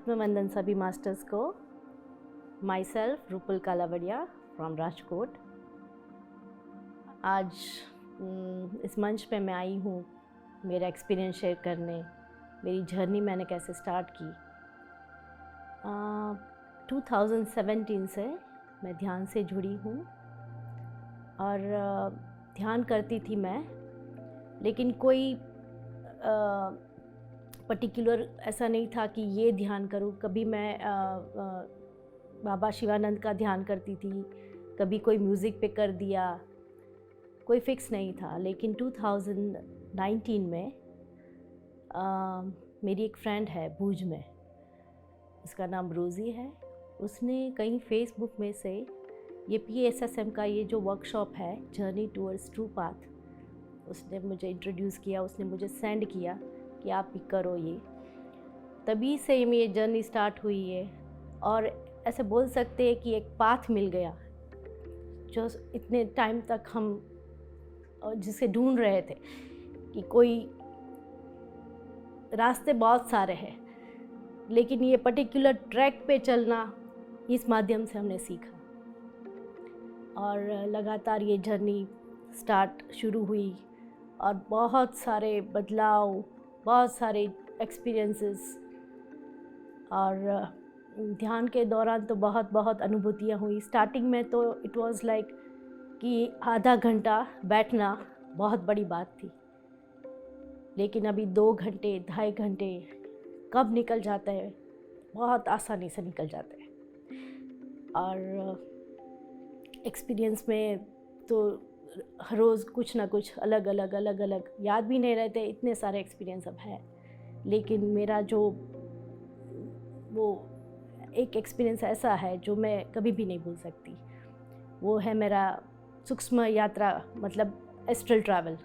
आत्मवंदन सभी मास्टर्स को। Myself Rupal Kalawadia from Rajkot. आज इस मंच पे मैं आई हूँ मेरा एक्सपीरियंस शेयर करने, मेरी जर्नी मैंने कैसे स्टार्ट की। 2017 से मैं ध्यान से जुड़ी हूँ और ध्यान करती थी मैं, लेकिन कोई पर्टिकुलर ऐसा नहीं था कि ये ध्यान करूँ। कभी मैं बाबा शिवानंद का ध्यान करती थी, कभी कोई म्यूज़िक पे कर दिया, कोई फिक्स नहीं था। लेकिन 2019 में मेरी एक फ्रेंड है भूज में, उसका नाम रोज़ी है। उसने कहीं फेसबुक में से ये PSSM का ये जो वर्कशॉप है जर्नी टूवर्ड्स ट्रू पाथ, उसने मुझे इंट्रोड्यूस किया, उसने मुझे सेंड किया कि आप भी करो ये। तभी से ये जर्नी स्टार्ट हुई है और ऐसे बोल सकते हैं कि एक पाथ मिल गया जो इतने टाइम तक हम जिसे ढूंढ रहे थे कि कोई रास्ते बहुत सारे हैं, लेकिन ये पर्टिकुलर ट्रैक पे चलना इस माध्यम से हमने सीखा और लगातार ये जर्नी शुरू हुई और बहुत सारे बदलाव, बहुत सारे एक्सपीरियंसेस और ध्यान के दौरान तो बहुत अनुभूतियाँ हुई। स्टार्टिंग में तो इट वाज लाइक कि आधा घंटा बैठना बहुत बड़ी बात थी, लेकिन अभी 2 घंटे 2.5 घंटे कब निकल जाता है, बहुत आसानी से निकल जाते हैं। और एक्सपीरियंस में तो हर रोज़ कुछ ना कुछ अलग अलग याद भी नहीं रहते, इतने सारे एक्सपीरियंस अब है। लेकिन मेरा जो वो एक एक्सपीरियंस ऐसा है जो मैं कभी भी नहीं भूल सकती, वो है मेरा सूक्ष्म यात्रा, मतलब एस्ट्रल ट्रैवल।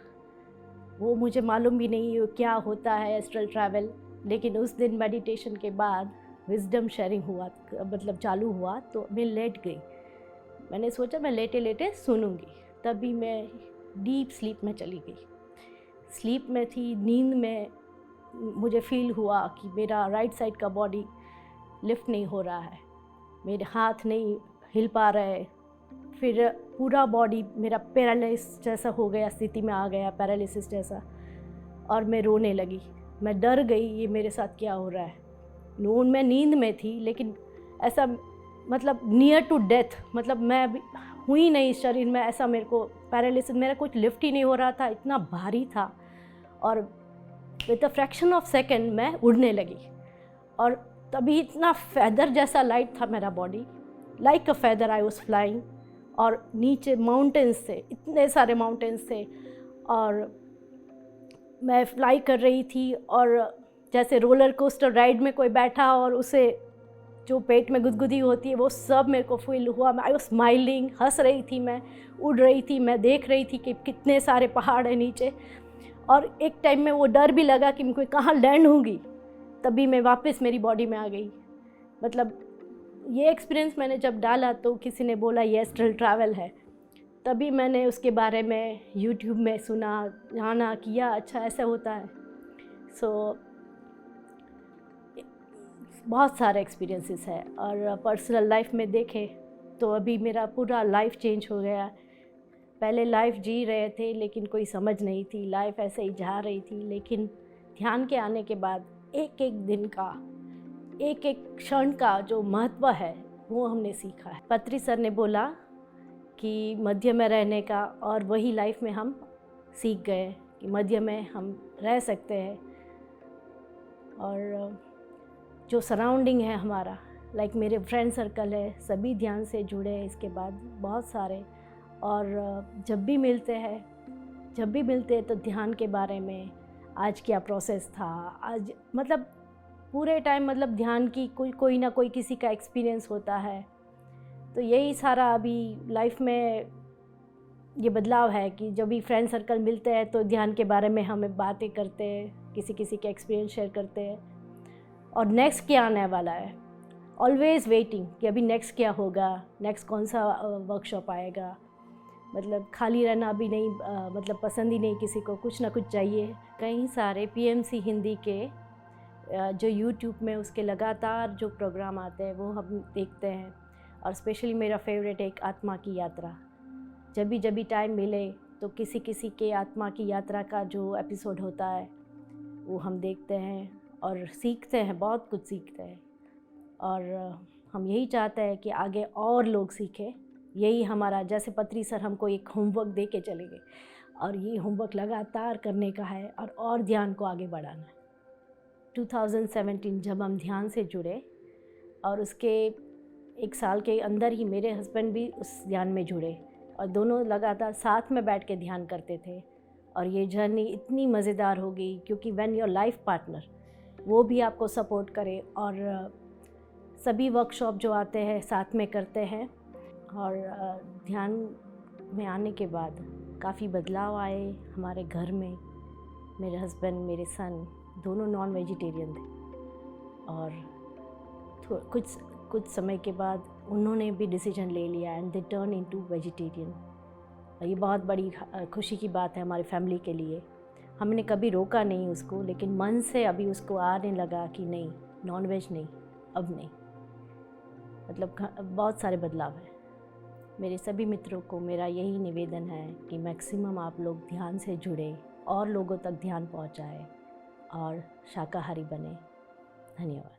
वो मुझे मालूम भी नहीं क्या होता है एस्ट्रल ट्रैवल, लेकिन उस दिन मेडिटेशन के बाद विजडम शेयरिंग हुआ, मतलब चालू हुआ, तो मैं लेट गई। मैंने सोचा मैं लेटे लेटे सुनूंगी, तभी मैं डीप स्लीप में चली गई। स्लीप में थी, नींद में मुझे फील हुआ कि मेरा राइट साइड का बॉडी लिफ्ट नहीं हो रहा है, मेरे हाथ नहीं हिल पा रहे, फिर पूरा बॉडी मेरा पैरालिसिस जैसा हो गया, स्थिति में आ गया पैरालिसिस जैसा, और मैं रोने लगी। मैं डर गई, ये मेरे साथ क्या हो रहा है। मैं नींद में थी, लेकिन ऐसा मतलब नियर टू डेथ, मतलब मैं अभी हुई नहीं शरीर में, ऐसा मेरे को पैरालिसिस, मेरा कुछ लिफ्ट ही नहीं हो रहा था, इतना भारी था। और with a fraction of second मैं उड़ने लगी और तभी इतना फैदर जैसा लाइट था मेरा body, like a feather I was flying. और नीचे माउंटेन्स थे, इतने सारे माउंटेन्स थे और मैं फ्लाई कर रही थी। और जैसे रोलर कोस्टर राइड में कोई बैठा और उसे जो पेट में गुदगुदी होती है, वो सब मेरे को फील हुआ। आई वाज स्माइलिंग, हंस रही थी, मैं उड़ रही थी, मैं देख रही थी कि कितने सारे पहाड़ हैं नीचे। और एक टाइम में वो डर भी लगा कि मैं कहाँ लैंड होंगी, तभी मैं वापस मेरी बॉडी में आ गई। मतलब ये एक्सपीरियंस मैंने जब डाला तो किसी ने बोला ये एस्ट्रल ट्रैवल है, तभी मैंने उसके बारे में यूट्यूब में सुना, जाना, किया, अच्छा ऐसा होता है। सो बहुत सारे एक्सपीरियंसेस है। और पर्सनल लाइफ में देखें तो अभी मेरा पूरा लाइफ चेंज हो गया। पहले लाइफ जी रहे थे लेकिन कोई समझ नहीं थी, लाइफ ऐसे ही जा रही थी। लेकिन ध्यान के आने के बाद एक एक दिन का, एक एक क्षण का जो महत्व है वो हमने सीखा है। पत्री सर ने बोला कि मध्य में रहने का, और वही लाइफ में हम सीख गए कि मध्य में हम रह सकते हैं। और जो सराउंडिंग है हमारा, लाइक मेरे फ्रेंड सर्कल है, सभी ध्यान से जुड़े हैं इसके बाद बहुत सारे। और जब भी मिलते हैं तो ध्यान के बारे में, आज क्या प्रोसेस था, आज मतलब पूरे टाइम मतलब ध्यान की कोई ना कोई किसी का एक्सपीरियंस होता है। तो यही सारा अभी लाइफ में ये बदलाव है कि जब भी फ्रेंड सर्कल मिलते हैं तो ध्यान के बारे में हमें बातें करते हैं, किसी के एक्सपीरियंस शेयर करते हैं और नेक्स्ट क्या आने वाला है। ऑलवेज़ वेटिंग कि अभी नेक्स्ट क्या होगा, नेक्स्ट कौन सा वर्कशॉप आएगा। मतलब खाली रहना अभी नहीं, मतलब पसंद ही नहीं किसी को, कुछ ना कुछ चाहिए। कई सारे PMC हिंदी के जो यूट्यूब में उसके लगातार जो प्रोग्राम आते हैं वो हम देखते हैं। और स्पेशली मेरा फेवरेट एक आत्मा की यात्रा, जब भी टाइम मिले तो किसी किसी के आत्मा की यात्रा का जो एपिसोड होता है वो हम देखते हैं और सीखते हैं, बहुत कुछ सीखते हैं। और हम यही चाहते हैं कि आगे और लोग सीखें। यही हमारा, जैसे पत्री सर हमको एक होमवर्क दे के चले गए, और ये होमवर्क लगातार करने का है और ध्यान को आगे बढ़ाना है। 2017 जब हम ध्यान से जुड़े और उसके 1 साल के अंदर ही मेरे हस्बैंड भी उस ध्यान में जुड़े और दोनों लगातार साथ में बैठ के ध्यान करते थे। और ये जर्नी इतनी मज़ेदार हो गई क्योंकि व्हेन योर लाइफ पार्टनर वो भी आपको सपोर्ट करे, और सभी वर्कशॉप जो आते हैं साथ में करते हैं। और ध्यान में आने के बाद काफ़ी बदलाव आए हमारे घर में। मेरे हस्बैंड, मेरे सन दोनों नॉन वेजिटेरियन थे, और कुछ समय के बाद उन्होंने भी डिसीजन ले लिया and they turn into vegetarian. ये बहुत बड़ी खुशी की बात है हमारी फैमिली के लिए। हमने कभी रोका नहीं उसको, लेकिन मन से अभी उसको आने लगा कि नहीं, नॉन वेज नहीं, अब नहीं। मतलब बहुत सारे बदलाव हैं। मेरे सभी मित्रों को मेरा यही निवेदन है कि मैक्सिमम आप लोग ध्यान से जुड़े और लोगों तक ध्यान पहुंचाएं और शाकाहारी बने। धन्यवाद।